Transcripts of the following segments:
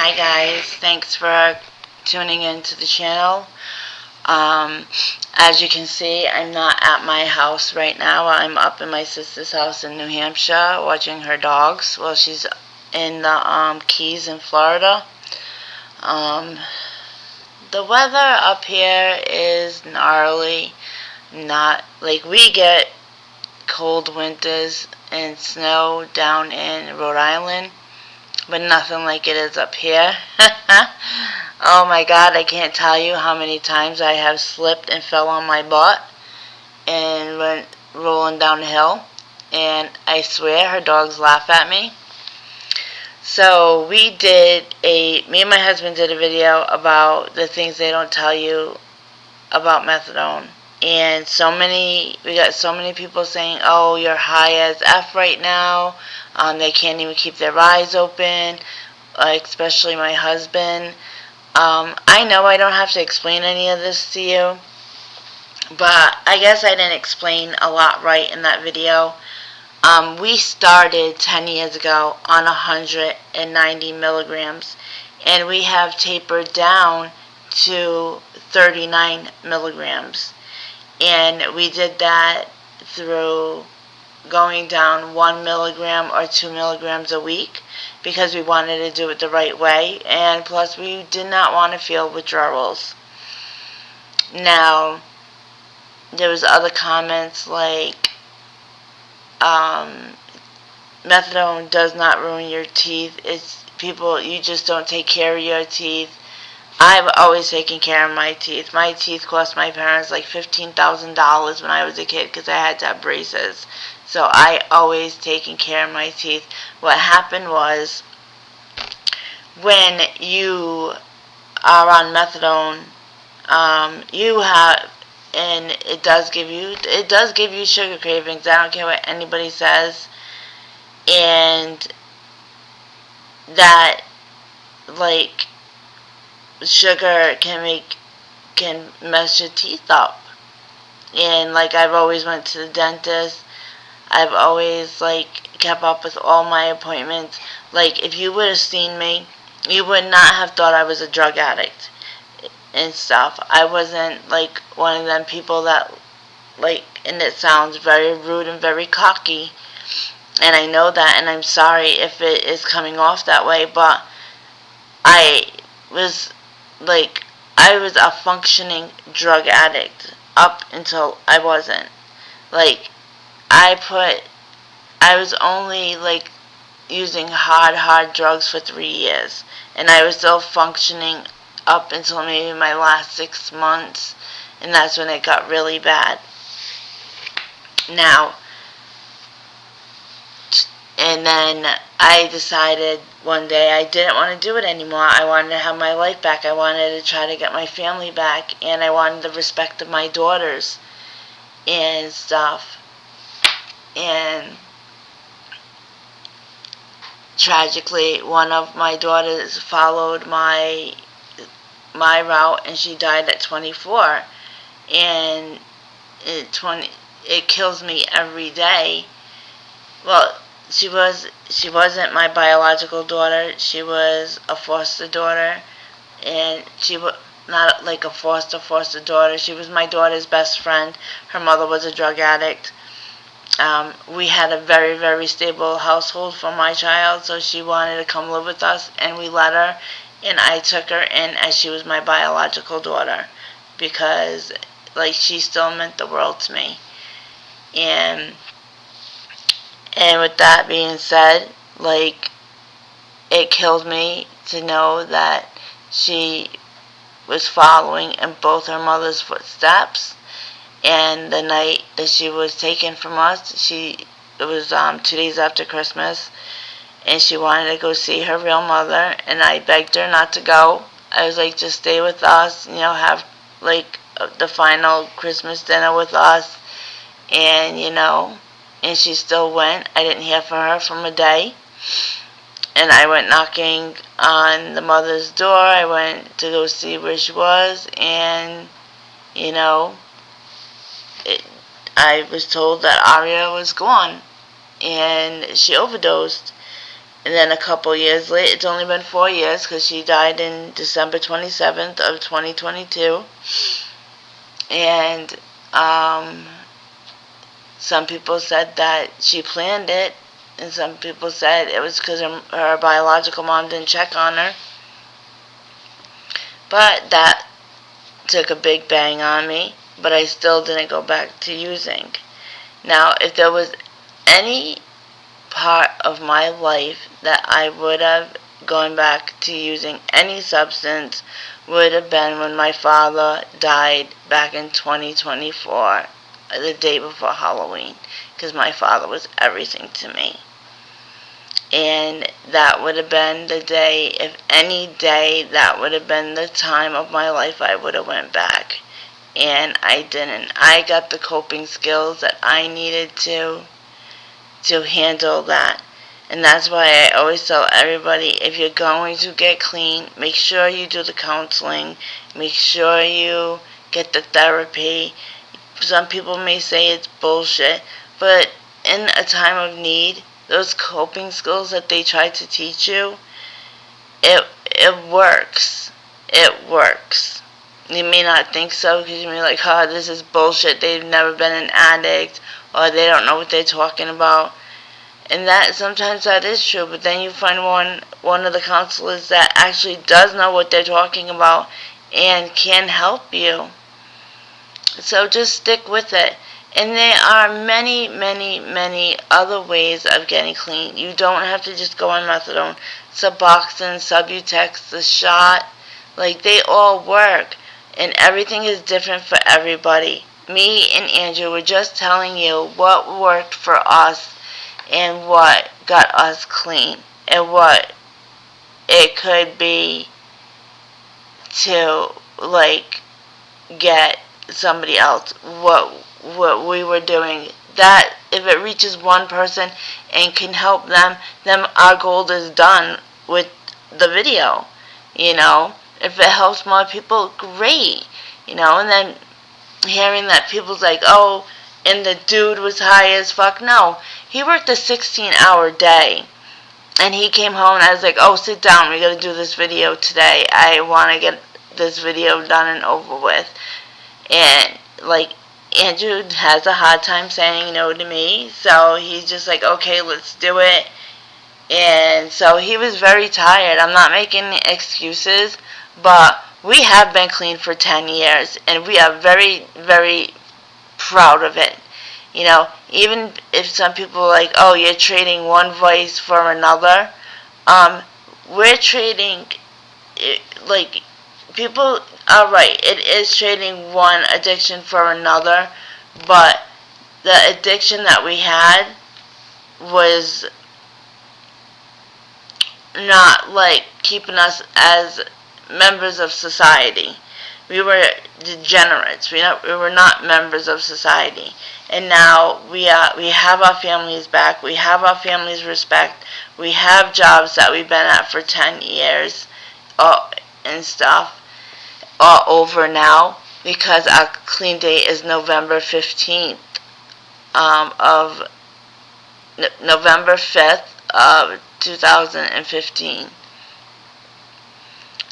Hi guys, thanks for tuning into the channel. As you can see, I'm not at my house right now. I'm up in my sister's house in New Hampshire watching her dogs while she's in the Keys in Florida. The weather up here is gnarly. Not like we get cold winters and snow down in Rhode Island, but nothing like it is up here. Oh my god, I can't tell you how many times I have slipped and fell on my butt and went rolling down the hill, and I swear her dogs laugh at me. So me and my husband did a video about the things they don't tell you about methadone. And we got so many people saying, oh, you're high as F right now. They can't even keep their eyes open, especially my husband. I know I don't have to explain any of this to you, but I guess I didn't explain a lot right in that video. We started 10 years ago on 190 milligrams, and we have tapered down to 39 milligrams. And we did that through going down 1 milligram or 2 milligrams a week because we wanted to do it the right way, and plus we did not want to feel withdrawals. Now, there was other comments like methadone does not ruin your teeth. It's people, you just don't take care of your teeth. I've always taken care of my teeth. My teeth cost my parents like $15,000 when I was a kid because I had to have braces. So I always taken care of my teeth. What happened was, when you are on methadone, and it does give you sugar cravings. I don't care what anybody says, and that like sugar can mess your teeth up. And like, I've always went to the dentist. I've always kept up with all my appointments. Like, if you would have seen me, you would not have thought I was a drug addict and stuff. I wasn't like one of them people that and it sounds very rude and very cocky, and I know that, and I'm sorry if it is coming off that way, but I was I was a functioning drug addict up until I wasn't. Like, I was only using hard drugs for 3 years, and I was still functioning up until maybe my last 6 months, and that's when it got really bad. Now, and then I decided one day I didn't want to do it anymore. I wanted to have my life back. I wanted to try to get my family back, and I wanted the respect of my daughters and stuff. And tragically, one of my daughters followed my route, and she died at 24. And it kills me every day. Well, she wasn't my biological daughter. She was a foster daughter, and she was not like a foster daughter. She was my daughter's best friend. Her mother was a drug addict. We had a very stable household for my child, so she wanted to come live with us, and we let her, and I took her in as she was my biological daughter, because she still meant the world to me. And with that being said, it killed me to know that she was following in both her mother's footsteps. And the night that she was taken from us, it was 2 days after Christmas, and she wanted to go see her real mother, and I begged her not to go. I was like, just stay with us, have the final Christmas dinner with us, and and she still went. I didn't hear from her for a day, and I went knocking on the mother's door. I went to go see where she was, and I was told that Aria was gone, and she overdosed. And then a couple years later, it's only been 4 years because she died in December 27th of 2022. And some people said that she planned it, and some people said it was because her biological mom didn't check on her. But that took a big bang on me, but I still didn't go back to using. Now, if there was any part of my life that I would have gone back to using any substance, would have been when my father died back in 2024, the day before Halloween, because my father was everything to me. And that would have been the day, if any day, that would have been the time of my life I would have went back. And I didn't. I got the coping skills that I needed to handle that. And that's why I always tell everybody, if you're going to get clean, make sure you do the counseling, make sure you get the therapy. Some people may say it's bullshit, but in a time of need, those coping skills that they try to teach you, it works. It works. You may not think so because you may be like, oh, this is bullshit. They've never been an addict, or they don't know what they're talking about. And that sometimes that is true, but then you find one of the counselors that actually does know what they're talking about and can help you. So just stick with it. And there are many, many, many other ways of getting clean. You don't have to just go on methadone. Suboxone, Subutex, the shot, like they all work. And everything is different for everybody. Me and Andrew were just telling you what worked for us and what got us clean and what it could be to like get somebody else what we were doing. That if it reaches one person and can help them, then our goal is done with the video. If it helps more people, great. And then hearing that people's like, oh, and the dude was high as fuck. No, he worked a 16-hour day. And he came home and I was like, oh, sit down, we gotta do this video today. I wanna get this video done and over with. And like, Andrew has a hard time saying no to me, so he's just like, okay, let's do it. And so he was very tired. I'm not making excuses, but we have been clean for 10 years, and we are very, very proud of it. Even if some people are like, oh, you're trading one vice for another, we're trading, like, people are right, it is trading one addiction for another, but the addiction that we had was not, like, keeping us as members of society. We were degenerates. We were not members of society. And now we have our families back. We have our families' respect. We have jobs that we've been at for 10 years and stuff are over now because our clean date is November 15th of November 5th of 2015.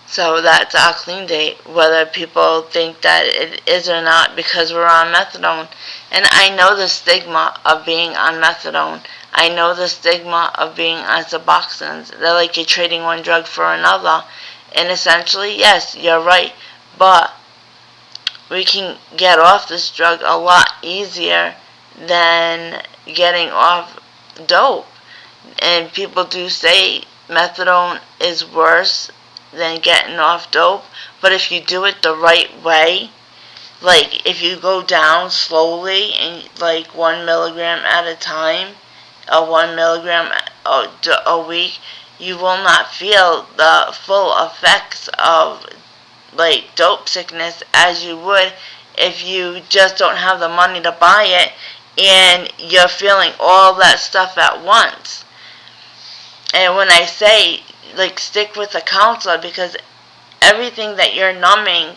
So that's our clean date, whether people think that it is or not, because we're on methadone. And I know the stigma of being on methadone. I know the stigma of being on Suboxones. They're like you're trading one drug for another. And essentially, yes, you're right. But we can get off this drug a lot easier than getting off dope. And people do say methadone is worse than getting off dope, but if you do it the right way, like if you go down slowly and like 1 milligram at a time, or 1 milligram a week, you will not feel the full effects of like dope sickness as you would if you just don't have the money to buy it and you're feeling all that stuff at once. And when I say like stick with a counselor, because everything that you're numbing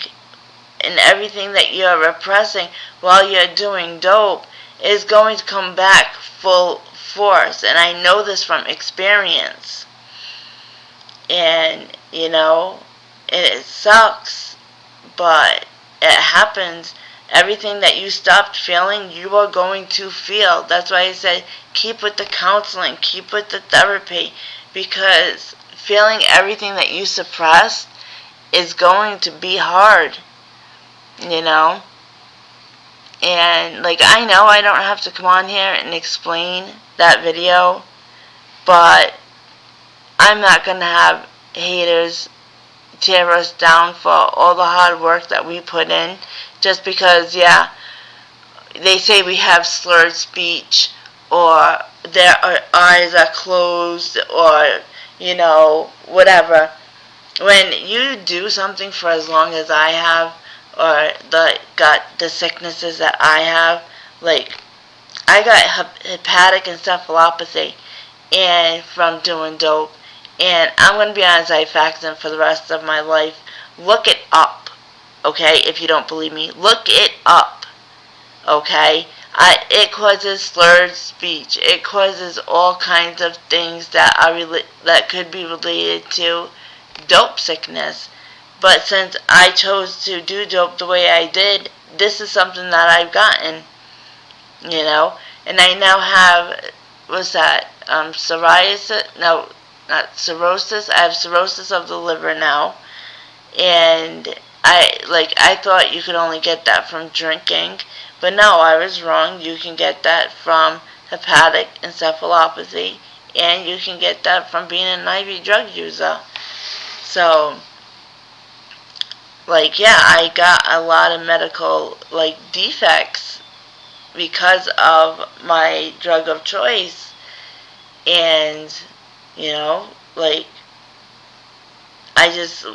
and everything that you're repressing while you're doing dope is going to come back full force. And I know this from experience. And, it sucks, but it happens. Everything that you stopped feeling, you are going to feel. That's why I said keep with the counseling, keep with the therapy, because feeling everything that you suppressed is going to be hard, And, I know I don't have to come on here and explain that video, but I'm not going to have haters tear us down for all the hard work that we put in just because, they say we have slurred speech or our eyes are closed or, whatever. When you do something for as long as I have, or got the sicknesses that I have, I got hepatic encephalopathy and from doing dope. And I'm going to be on Xifaxan for the rest of my life. Look it up, okay? If you don't believe me, look it up, okay? It causes slurred speech. It causes all kinds of things that could be related to dope sickness. But since I chose to do dope the way I did, this is something that I've gotten, And I now have, what's that, psoriasis? No, not cirrhosis. I have cirrhosis of the liver now. And I thought you could only get that from drinking. But no, I was wrong. You can get that from hepatic encephalopathy. And you can get that from being an IV drug user. So, I got a lot of medical, defects because of my drug of choice. And, I just,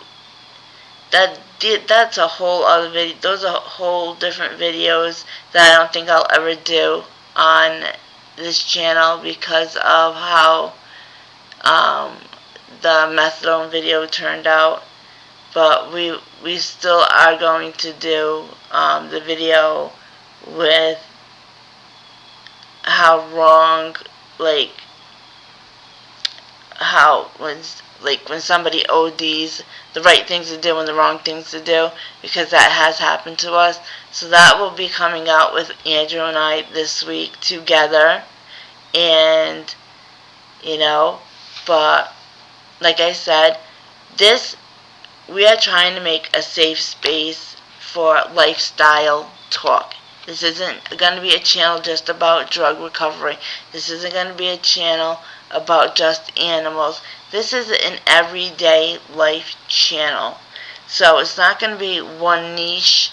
that's a whole other video. Those are whole different videos that I don't think I'll ever do on this channel because of how the methadone video turned out. But we still are going to do the video with how wrong, how when somebody ODs, the right things to do and the wrong things to do, because that has happened to us. So that will be coming out with Andrew and I this week together. And, but like I said, we are trying to make a safe space for lifestyle talk. This isn't going to be a channel just about drug recovery. This isn't going to be a channel about just animals. This is an everyday life channel. So it's not going to be one niche.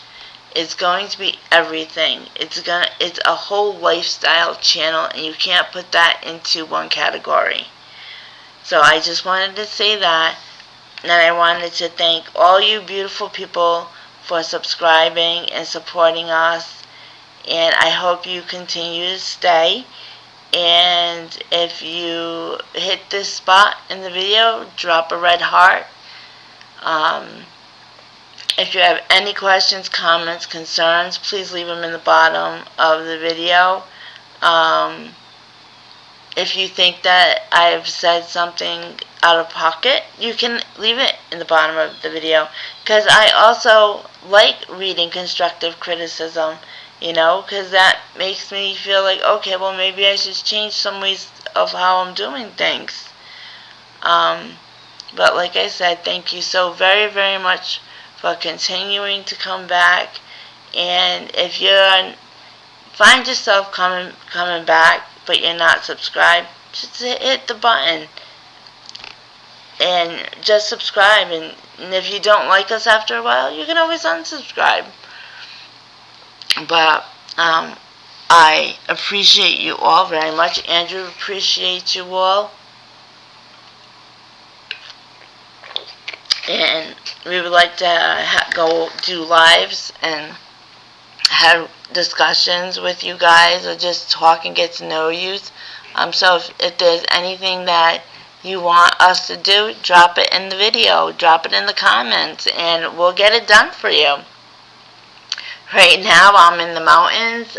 It's going to be everything. It's a whole lifestyle channel, and you can't put that into one category. So I just wanted to say that, and I wanted to thank all you beautiful people for subscribing and supporting us. And I hope you continue to stay. And if you hit this spot in the video, drop a red heart. If you have any questions, comments, concerns, please leave them in the bottom of the video. If you think that I've said something out of pocket, you can leave it in the bottom of the video. Because I also like reading constructive criticism, because that makes me feel like, okay, well, maybe I should change some ways of how I'm doing things. But like I said, thank you so very, very much for continuing to come back. And if you find yourself coming back, but you're not subscribed, just hit the button and just subscribe. And if you don't like us after a while, you can always unsubscribe. But I appreciate you all very much. Andrew appreciates you all. And we would like to go do lives and have discussions with you guys, or just talk and get to know you. So if there's anything that you want us to do, drop it in the video, drop it in the comments, and we'll get it done for you. Right now I'm in the mountains.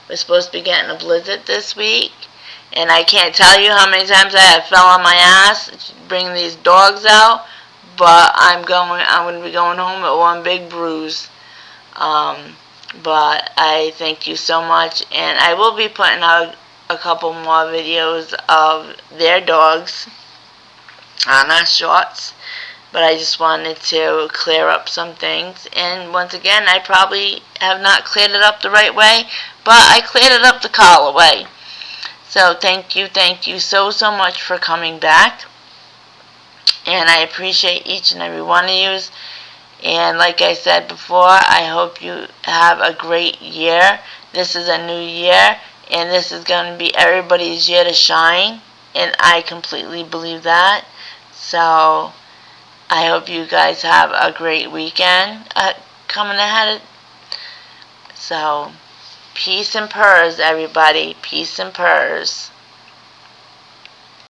We're supposed to be getting a blizzard this week, And I can't tell you how many times I have fell on my ass bringing these dogs out, but I'm going to be going home with one big bruise. But I thank you so much, and I will be putting out a couple more videos of their dogs on our shorts, but I just wanted to clear up some things. And once again, I probably have not cleared it up the right way, but I cleared it up the Calra way. So thank you so much for coming back, and I appreciate each and every one of you. And like I said before, I hope you have a great year. This is a new year, and this is going to be everybody's year to shine, and I completely believe that. So I hope you guys have a great weekend coming ahead. So peace and purrs, everybody. Peace and purrs.